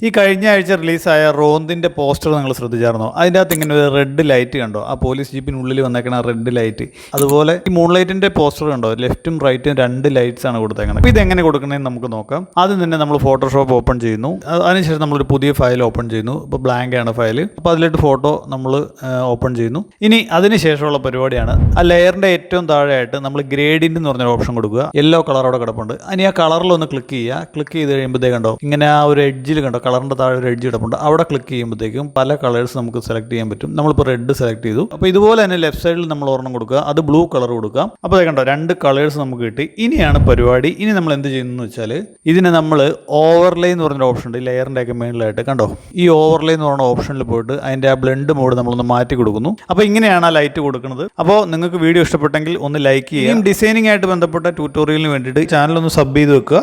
ഈ കഴിഞ്ഞ ആഴ്ച റിലീസായ റോന്തിൻ്റെ പോസ്റ്റർ നിങ്ങൾ ശ്രദ്ധിച്ചായിരുന്നോ? അതിൻ്റെ അകത്ത് ഇങ്ങനെ ഒരു റെഡ് ലൈറ്റ് കണ്ടോ? ആ പോലീസ് ജീപ്പിനുള്ളിൽ വന്നേക്കണ റെഡ് ലൈറ്റ്. അതുപോലെ ഈ മൂൺ ലൈറ്റിൻ്റെ പോസ്റ്റർ കണ്ടോ? ലെഫ്റ്റും റൈറ്റും 2 ലൈറ്റ്സ് ആണ് കൊടുത്തേക്കുന്നത്. അപ്പോൾ ഇതെങ്ങനെ കൊടുക്കണമെന്ന് നമുക്ക് നോക്കാം. ആദ്യം തന്നെ നമ്മൾ ഫോട്ടോഷോപ്പ് ഓപ്പൺ ചെയ്യുന്നു. അതിനുശേഷം നമ്മളൊരു പുതിയ ഫയൽ ഓപ്പൺ ചെയ്യുന്നു. ഇപ്പോൾ ബ്ലാങ്ക് ആണ് ഫയൽ. അപ്പോൾ അതിലോട്ട് ഫോട്ടോ നമ്മൾ ഓപ്പൺ ചെയ്യുന്നു. ഇനി അതിനുശേഷമുള്ള പരിപാടിയാണ് ആ ലെയറിൻ്റെ ഏറ്റവും താഴെയായിട്ട് നമ്മൾ ഗ്രേഡിയൻ്റ് എന്ന് പറഞ്ഞൊരു ഓപ്ഷൻ കൊടുക്കുക. യെല്ലോ കളറോടെ കിടപ്പുണ്ട്. ഇനി ആ കളറിലൊന്ന് ക്ലിക്ക് ചെയ്യുക. ക്ലിക്ക് ചെയ്ത് കഴിയുമ്പോഴത്തേ കണ്ടോ ഇങ്ങനെ ആ ഒരു എഡ്ജിൽ കണ്ടോ കളറിൻ്റെ താഴെ ഒരു എഡ്ജ് കിടപ്പുണ്ട്. അവിടെ ക്ലിക്ക് ചെയ്യുമ്പോഴത്തേക്കും പല കളേഴ്സ് നമുക്ക് സെലക്ട് ചെയ്യാൻ പറ്റും. നമ്മളിപ്പോൾ റെഡ് സെലക്ട് ചെയ്തു. അപ്പോൾ ഇതുപോലെ തന്നെ ലെഫ്റ്റ് സൈഡിൽ നമ്മൾ ഒരെണ്ണം കൊടുക്കുക. അത് ബ്ലൂ കളർ കൊടുക്കാം. അപ്പോൾ അത് കണ്ടോ 2 കളേഴ്സ് നമുക്ക് കിട്ടി. ഇനിയാണ് പരിപാടി. ഇനി നമ്മൾ എന്ത് ചെയ്യുന്നു വെച്ചാൽ ഇതിനെ നമ്മൾ ഓവർലേ എന്ന് പറഞ്ഞൊരു ഓപ്ഷൻ ഉണ്ട് ലെയറിൻ്റെ ഒക്കെ മേളിലായിട്ട് കണ്ടോ. ഈ ഓവർലേ എന്ന് പറയുന്ന ഓപ്ഷനിൽ പോയിട്ട് അതിൻ്റെ ആ ബ്ലെൻഡ് മോഡ് നമ്മളൊന്ന് മാറ്റി കൊടുക്കുന്നു. അപ്പോൾ ഇങ്ങനെയാണ് ആ ലൈറ്റ് കൊടുക്കുന്നത്. അപ്പോൾ നിങ്ങൾക്ക് വീഡിയോ ഇഷ്ടപ്പെട്ടെങ്കിൽ ഒന്ന് ലൈക്ക് ചെയ്യുക. ഡിസൈനിങ് ആയിട്ട് ബന്ധപ്പെട്ട ട്യൂട്ടോറിയലിന് വേണ്ടിയിട്ട് ചാനൽ ഒന്ന് സബ് ചെയ്ത് വെക്കുക.